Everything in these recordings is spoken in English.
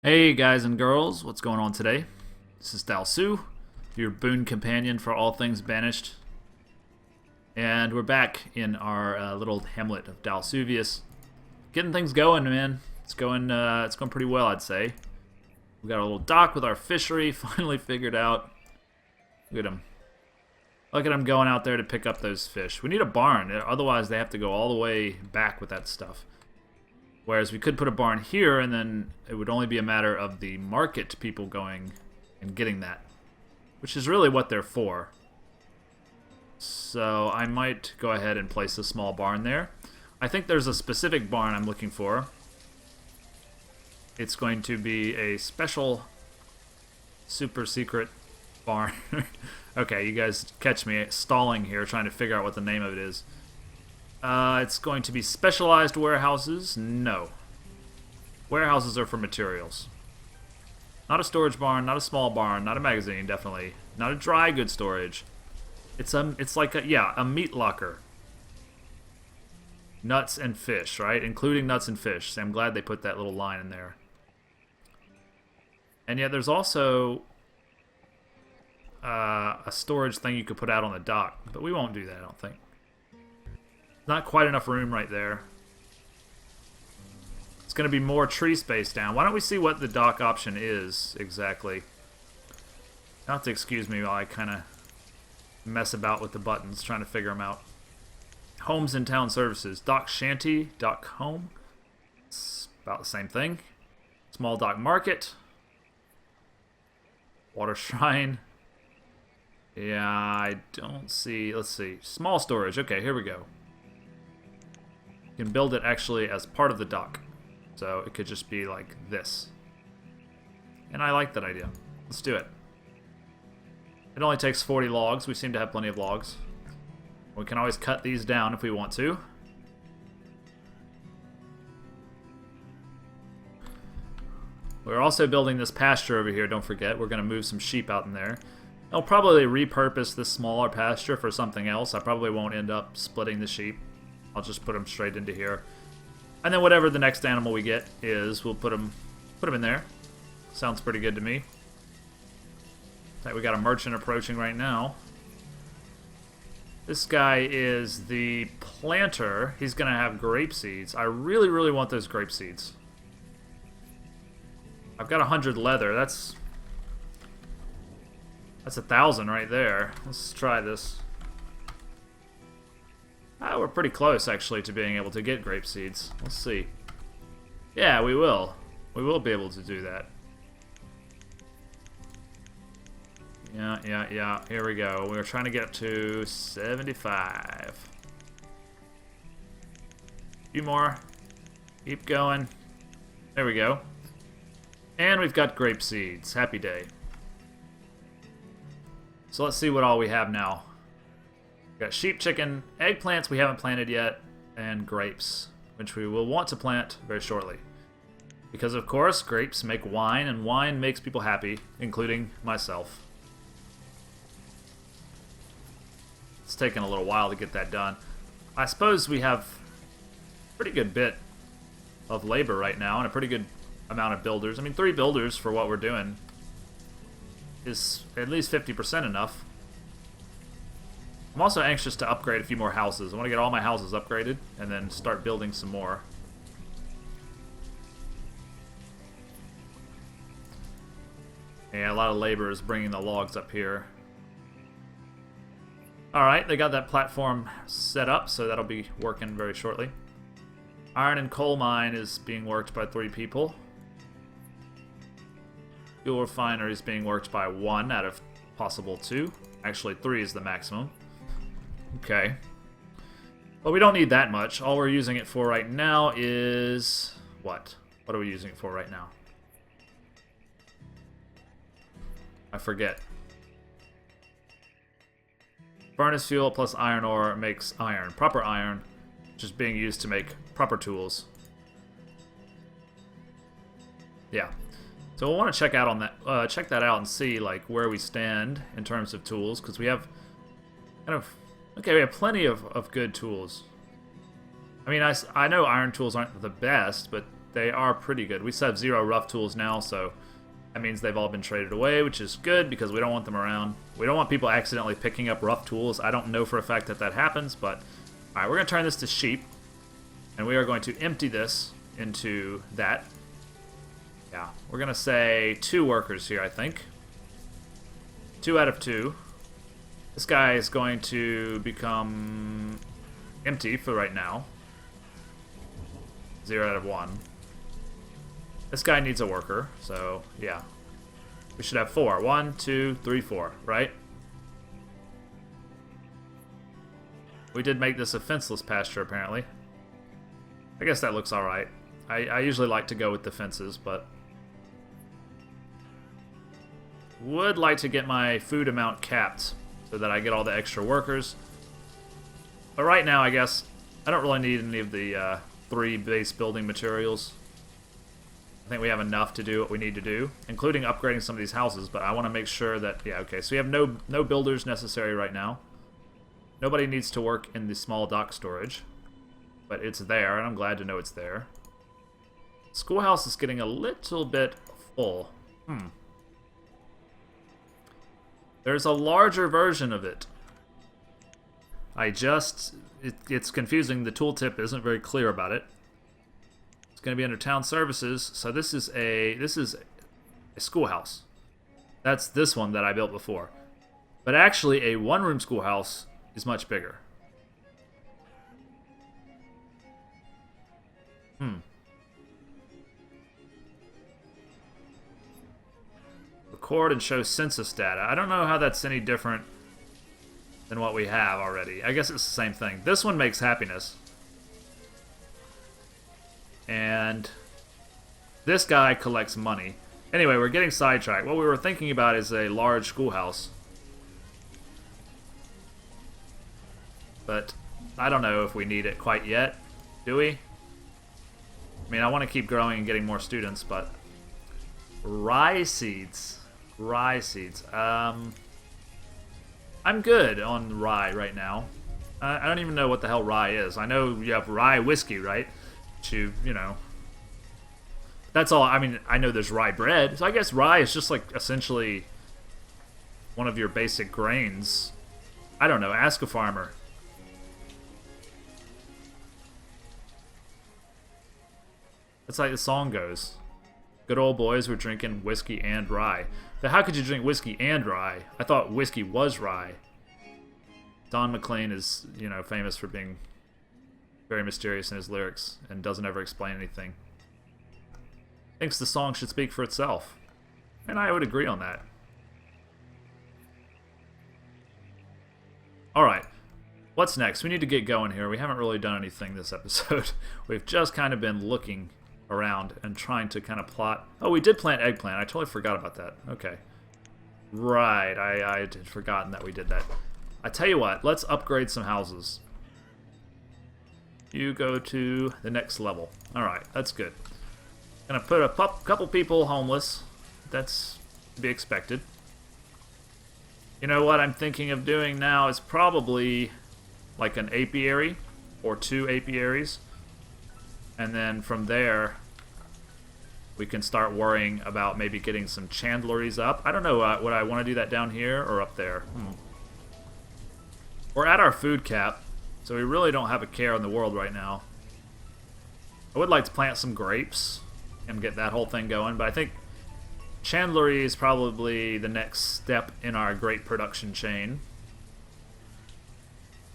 Hey guys and girls, what's going on today? This is Dalsu, your boon companion for all things Banished. And we're back in our little hamlet of Dalsuvius. Getting things going, man. It's going pretty well, I'd say. We got a little dock with our fishery finally figured out. Look at him. Look at him going out there to pick up those fish. We need a barn, otherwise they have to go all the way back with that stuff. Whereas we could put a barn here, and then it would only be a matter of the market people going and getting that. Which is really what they're for. So I might go ahead and place a small barn there. I think there's a specific barn I'm looking for. It's going to be a special, super secret barn. Okay, you guys catch me stalling here, trying to figure out what the name of it is. It's going to be specialized warehouses. No. Warehouses are for materials. Not a storage barn, not a small barn, not a magazine, definitely. Not a dry goods storage. It's like a meat locker. Nuts and fish, right? Including nuts and fish. So I'm glad they put that little line in there. And yet there's also a storage thing you could put out on the dock, but we won't do that, I don't think. Not quite enough room right there. It's going to be more tree space down. Why don't we see what the dock option is exactly? You'll have to excuse me while I kind of mess about with the buttons, trying to figure them out. Homes and town services. Dock shanty, dock home. It's about the same thing. Small dock market. Water shrine. Yeah, I don't see... Let's see. Small storage. Okay, here we go. You can build it actually as part of the dock. So it could just be like this. And I like that idea. Let's do it. It only takes 40 logs. We seem to have plenty of logs. We can always cut these down if we want to. We're also building this pasture over here, don't forget. We're going to move some sheep out in there. I'll probably repurpose this smaller pasture for something else. I probably won't end up splitting the sheep. I'll just put them straight into here. And then whatever the next animal we get is, we'll put them in there. Sounds pretty good to me. We got a merchant approaching right now. This guy is the planter. He's going to have grape seeds. I really, really want those grape seeds. I've got 100 leather. That's 1,000 right there. Let's try this. We're pretty close, actually, to being able to get grape seeds. Let's see. Yeah, we will. We will be able to do that. Yeah. Here we go. We were trying to get to 75. A few more. Keep going. There we go. And we've got grape seeds. Happy day. So let's see what all we have now. We've got sheep, chicken, eggplants we haven't planted yet, and grapes, which we will want to plant very shortly. Because, of course, grapes make wine, and wine makes people happy, including myself. It's taken a little while to get that done. I suppose we have a pretty good bit of labor right now, and a pretty good amount of builders. I mean, 3 builders for what we're doing is at least 50% enough. I'm also anxious to upgrade a few more houses. I want to get all my houses upgraded and then start building some more. Yeah, a lot of labor is bringing the logs up here. Alright, they got that platform set up, so that'll be working very shortly. Iron and coal mine is being worked by 3 people. Fuel refinery is being worked by 1 out of possible 2. Actually, 3 is the maximum. Okay. Well, we don't need that much. All we're using it for right now is... What? What are we using it for right now? I forget. Furnace fuel plus iron ore makes iron. Proper iron, which is being used to make proper tools. Yeah. So we'll want to check out on that. Check that out and see like where we stand in terms of tools, because we have kind of... Okay, we have plenty of good tools. I mean, I know iron tools aren't the best, but They are pretty good. We still have 0 rough tools now, so that means they've all been traded away, which is good because we don't want them around. We don't want people accidentally picking up rough tools. I don't know for a fact that that happens, but... Alright, we're going to turn this to sheep, and we are going to empty this into that. Yeah, we're going to say 2 workers here, I think. 2 out of 2. This guy is going to become empty for right now. 0 out of 1. This guy needs a worker, so yeah. We should have 4. 1, 2, 3, 4, right? We did make this a fenceless pasture, apparently. I guess that looks alright. I usually like to go with the fences, but... Would like to get my food amount capped so that I get all the extra workers. But right now, I guess, I don't really need any of the 3 base building materials. I think we have enough to do what we need to do, including upgrading some of these houses, but I want to make sure that... Yeah, okay, so we have no builders necessary right now. Nobody needs to work in the small dock storage, but it's there, and I'm glad to know it's there. Schoolhouse is getting a little bit full. There's a larger version of it. It's confusing. The tooltip isn't very clear about it. It's going to be under town services, so this is a schoolhouse. That's this one that I built before. But actually, a one-room schoolhouse is much bigger. Record and show census data. I don't know how that's any different than what we have already. I guess it's the same thing. This one makes happiness. And this guy collects money. Anyway, we're getting sidetracked. What we were thinking about is a large schoolhouse. But I don't know if we need it quite yet. Do we? I mean, I want to keep growing and getting more students, but... Rye seeds. Rye seeds. I'm good on rye right now. I don't even know what the hell rye is. I know you have rye whiskey, right? You know... That's all. I mean, I know there's rye bread. So I guess rye is just like essentially one of your basic grains. I don't know. Ask a farmer. That's like the song goes. Good old boys were drinking whiskey and rye. But how could you drink whiskey and rye? I thought whiskey was rye. Don McLean is, you know, famous for being very mysterious in his lyrics and doesn't ever explain anything. Thinks the song should speak for itself. And I would agree on that. Alright. What's next? We need to get going here. We haven't really done anything this episode. We've just kind of been looking around and trying to kind of plot. Oh, we did plant eggplant. I totally forgot about that. Okay. Right. I had forgotten that we did that. I tell you what. Let's upgrade some houses. You go to the next level. Alright. That's good. Gonna put a couple people homeless. That's to be expected. You know what I'm thinking of doing now is probably like an apiary or 2 apiaries. And then from there, we can start worrying about maybe getting some chandleries up. I don't know, would I want to do that down here or up there? We're at our food cap, so we really don't have a care in the world right now. I would like to plant some grapes and get that whole thing going, but I think chandlery is probably the next step in our grape production chain.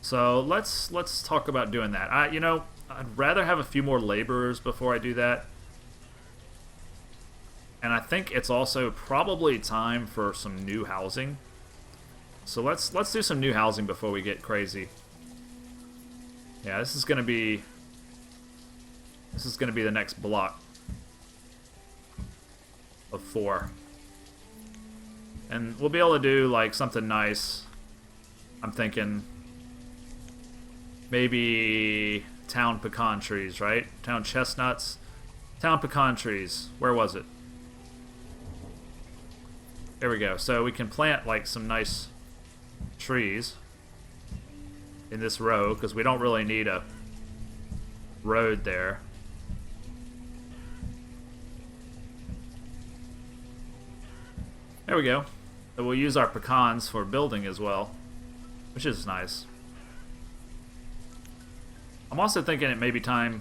So let's talk about doing that. You know, I'd rather have a few more laborers before I do that. And I think it's also probably time for some new housing. So let's do some new housing before we get crazy. Yeah, this is gonna be the next block of 4. And we'll be able to do like something nice. I'm thinking maybe town pecan trees, right? Town chestnuts. Town pecan trees. Where was it? There we go. So we can plant like some nice trees in this row because we don't really need a road there. There we go. So we'll use our pecans for building as well, which is nice. I'm also thinking it may be time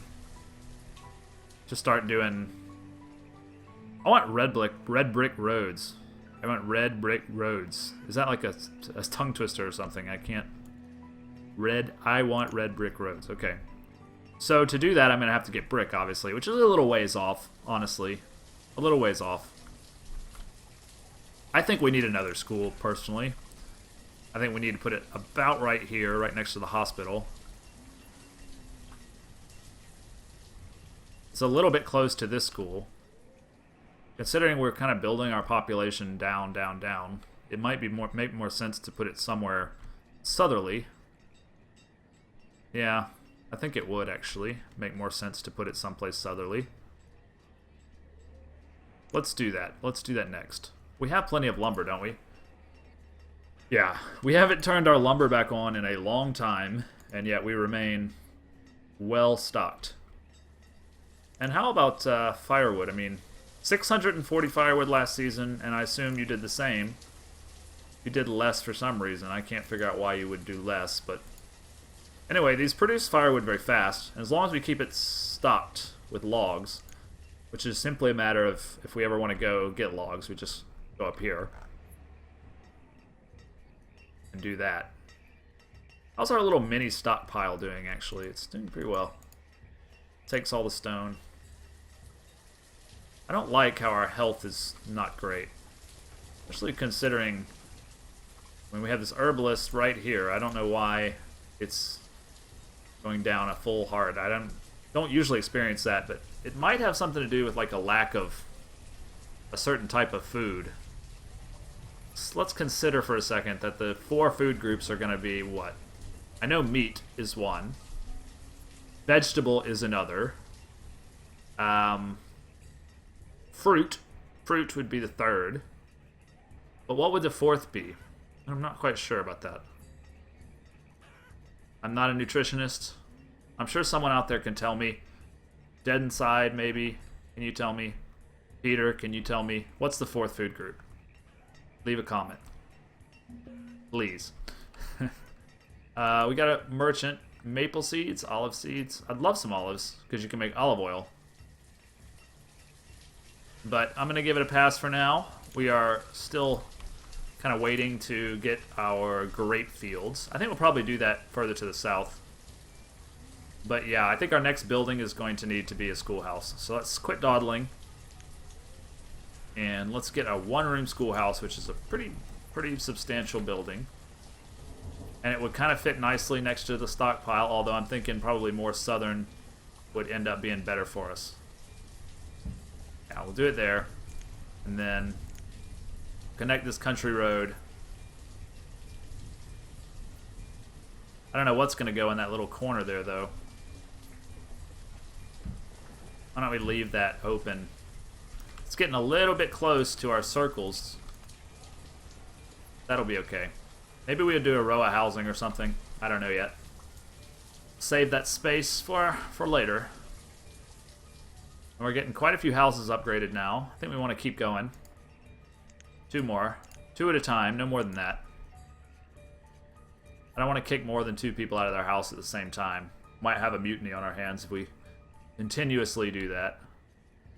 to start doing... I want red brick roads. I want red brick roads. Is that like a tongue twister or something? I can't... I want red brick roads. Okay. So to do that, I'm going to have to get brick, obviously, which is a little ways off, honestly. A little ways off. I think we need another school, personally. I think we need to put it about right here, right next to the hospital. It's a little bit close to this school. Considering we're kind of building our population down, down, down, it might be make more sense to put it somewhere southerly. Yeah, I think it would actually make more sense to put it someplace southerly. Let's do that. Let's do that next. We have plenty of lumber, don't we? Yeah, we haven't turned our lumber back on in a long time, and yet we remain well stocked. And how about firewood? I mean, 640 firewood last season, and I assume you did the same. You did less for some reason. I can't figure out why you would do less, but... Anyway, these produce firewood very fast, and as long as we keep it stocked with logs, which is simply a matter of if we ever want to go get logs, we just go up here and do that. How's our little mini stockpile doing, actually? It's doing pretty well. Takes all the stone. I don't like how our health is not great. Especially considering when we have this herbalist right here. I don't know why it's going down a full heart. I don't usually experience that, but it might have something to do with like a lack of a certain type of food. So let's consider for a second that the 4 food groups are going to be what? I know meat is one. Vegetable is another. Fruit would be the 3rd. But what would the 4th be? I'm not quite sure about that. I'm not a nutritionist. I'm sure someone out there can tell me. Dead Inside, maybe. Can you tell me? Peter, can you tell me? What's the 4th food group? Leave a comment. Please. We got a merchant. Maple seeds, olive seeds. I'd love some olives, because you can make olive oil. But I'm going to give it a pass for now. We are still kind of waiting to get our grape fields. I think we'll probably do that further to the south. But yeah, I think our next building is going to need to be a schoolhouse. So let's quit dawdling. And let's get a 1-room schoolhouse, which is a pretty substantial building. And it would kind of fit nicely next to the stockpile, although I'm thinking probably more southern would end up being better for us. Yeah, we'll do it there. And then connect this country road. I don't know what's going to go in that little corner there, though. Why don't we leave that open? It's getting a little bit close to our circles. That'll be okay. Maybe we'll do a row of housing or something. I don't know yet. Save that space for later. And we're getting quite a few houses upgraded now. I think we want to keep going. 2 more. 2 at a time, no more than that. I don't want to kick more than 2 people out of their house at the same time. Might have a mutiny on our hands if we continuously do that.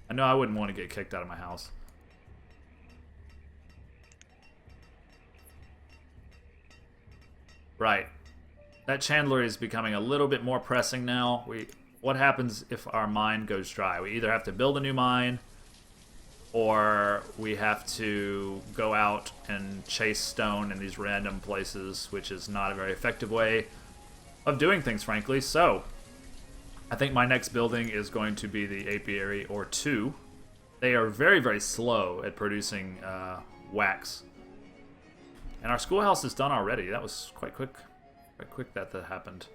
I know I wouldn't want to get kicked out of my house. Right. That chandlery is becoming a little bit more pressing now. What happens if our mine goes dry? We either have to build a new mine, or we have to go out and chase stone in these random places, which is not a very effective way of doing things, frankly. So, I think my next building is going to be the apiary, or 2. They are very, very slow at producing wax. And our schoolhouse is done already. That was quite quick. Quite quick that happened.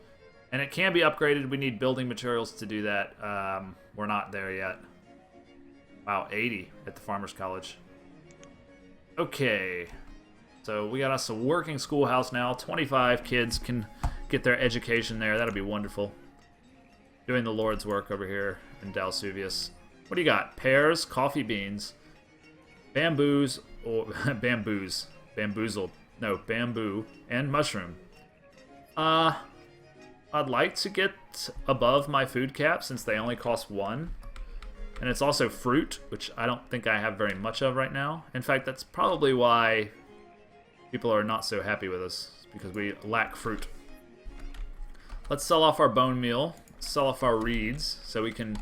And it can be upgraded. We need building materials to do that. We're not there yet. Wow, 80 at the Farmers College. Okay. So we got us a working schoolhouse now. 25 kids can get their education there. That'll be wonderful. Doing the Lord's work over here in Dalsuvius. What do you got? Pears, coffee beans. bamboos or bamboozled. No, bamboo and mushroom. I'd like to get above my food cap since they only cost 1. And it's also fruit, which I don't think I have very much of right now. In fact, that's probably why people are not so happy with us, because we lack fruit. Let's sell off our bone meal, sell off our reeds, so we can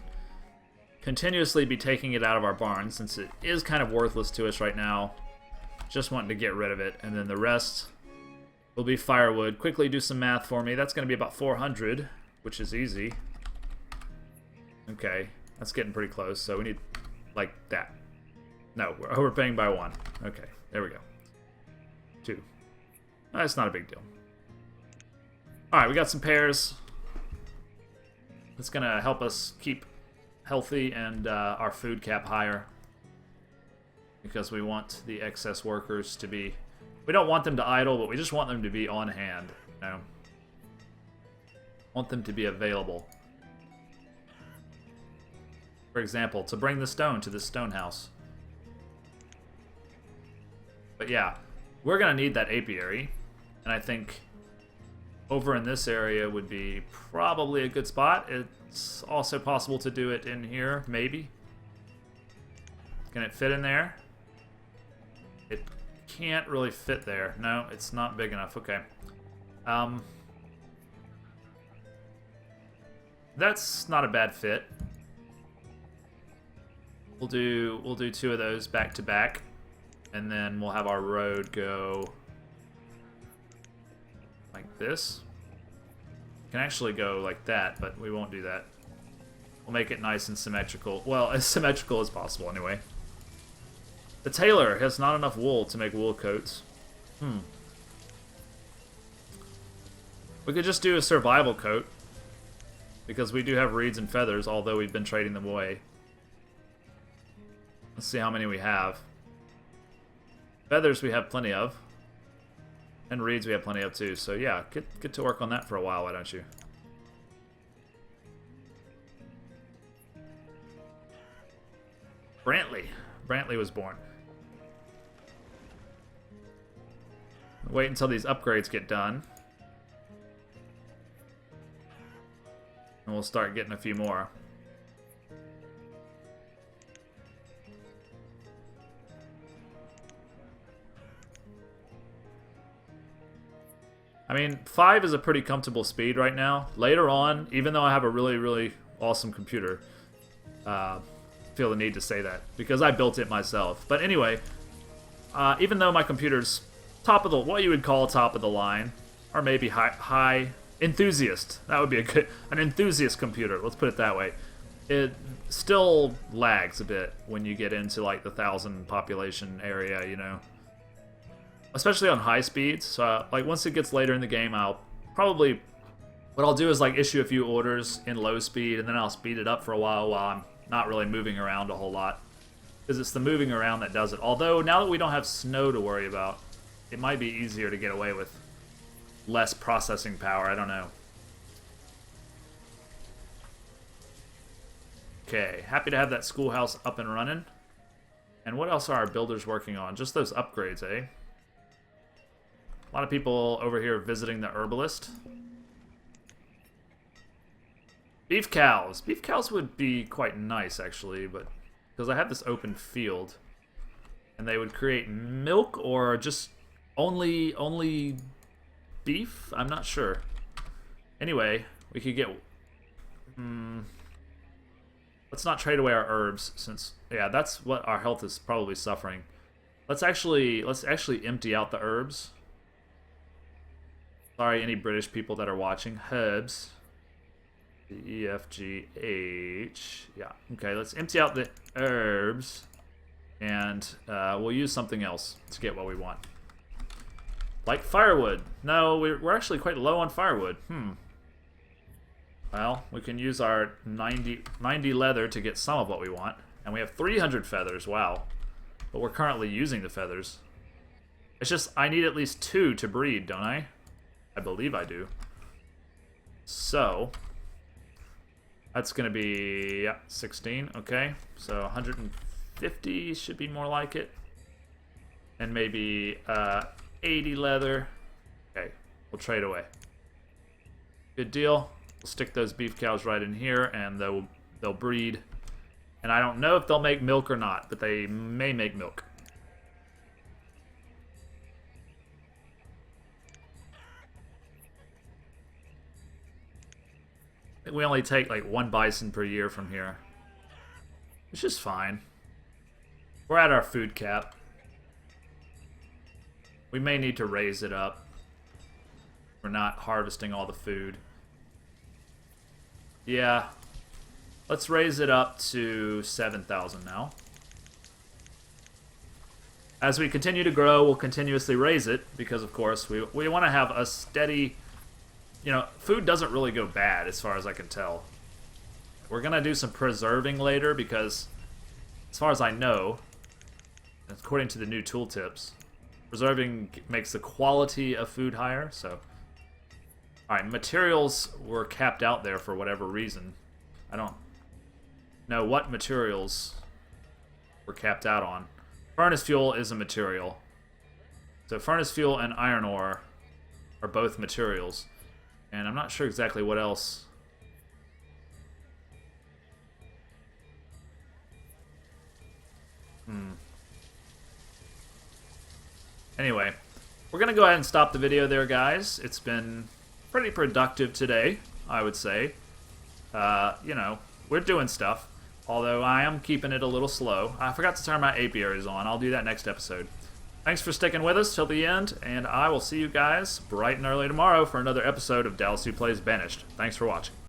continuously be taking it out of our barn, since it is kind of worthless to us right now. Just wanting to get rid of it, and then the rest will be firewood. Quickly do some math for me. That's going to be about 400, which is easy. Okay, that's getting pretty close, so we need, like, that. No, we're overpaying by 1. Okay, there we go. 2. That's not a big deal. Alright, we got some pears. That's going to help us keep healthy and our food cap higher. Because we want the excess workers to be... We don't want them to idle, but we just want them to be on hand. You know? Want them to be available. For example, to bring the stone to this stone house. But yeah, we're going to need that apiary. And I think over in this area would be probably a good spot. It's also possible to do it in here, maybe. Can it fit in there? It can't really fit there. No, it's not big enough. Okay. That's not a bad fit. We'll do 2 of those back to back, and then we'll have our road go like this. It can actually go like that, but we won't do that. We'll make it nice and symmetrical. Well, as symmetrical as possible, anyway. The tailor has not enough wool to make wool coats. We could just do a survival coat, because we do have reeds and feathers, although we've been trading them away. Let's see how many we have. Feathers we have plenty of. And reeds we have plenty of too. So yeah, get to work on that for a while, why don't you? Brantley. Brantley was born. Wait until these upgrades get done. And we'll start getting a few more. I mean, 5 is a pretty comfortable speed right now. Later on, even though I have a really, really awesome computer, feel the need to say that because I built it myself. But anyway, even though my computer's top of the, what you would call top of the line, or maybe high enthusiast, that would be an enthusiast computer. Let's put it that way. It still lags a bit when you get into like the 1,000 population area, you know. Especially on high speeds. So, like, once it gets later in the game, I'll probably... What I'll do is, like, issue a few orders in low speed, and then I'll speed it up for a while I'm not really moving around a whole lot. Because it's the moving around that does it. Although, now that we don't have snow to worry about, it might be easier to get away with less processing power. I don't know. Okay, happy to have that schoolhouse up and running. And what else are our builders working on? Just those upgrades, eh? A lot of people over here visiting the herbalist. Beef cows. Beef cows would be quite nice, actually, but because I have this open field, and they would create milk or just only beef. I'm not sure. Anyway, we could get. Let's not trade away our herbs, since yeah, that's what our health is probably suffering. Let's actually empty out the herbs. Sorry, any British people that are watching. Herbs. E, F, G, H. Yeah, okay, let's empty out the herbs. And we'll use something else to get what we want. Like firewood. No, we're actually quite low on firewood. Well, we can use our 90 leather to get some of what we want. And we have 300 feathers, wow. But we're currently using the feathers. It's just, I need at least 2 to breed, don't I? I believe I do. So, that's going to be, yeah, 16, okay. So 150 should be more like it. And maybe 80 leather. Okay, we'll trade away. Good deal. We'll stick those beef cows right in here, and they'll breed. And I don't know if they'll make milk or not, but they may make milk. I think we only take like 1 bison per year from here, which is fine. We're at our food cap. We may need to raise it up. We're not harvesting all the food. Yeah. Let's raise it up to 7,000 now. As we continue to grow, we'll continuously raise it because, of course, we want to have a steady... You know, food doesn't really go bad as far as I can tell. We're going to do some preserving later because, as far as I know, according to the new tooltips, preserving makes the quality of food higher, so... Alright, materials were capped out there for whatever reason. I don't know what materials were capped out on. Furnace fuel is a material. So furnace fuel and iron ore are both materials. And I'm not sure exactly what else. Anyway, we're going to go ahead and stop the video there, guys. It's been pretty productive today, I would say. You know, we're doing stuff, although I am keeping it a little slow. I forgot to turn my apiaries on. I'll do that next episode. Thanks for sticking with us till the end, and I will see you guys bright and early tomorrow for another episode of Dallas Who Plays Banished. Thanks for watching.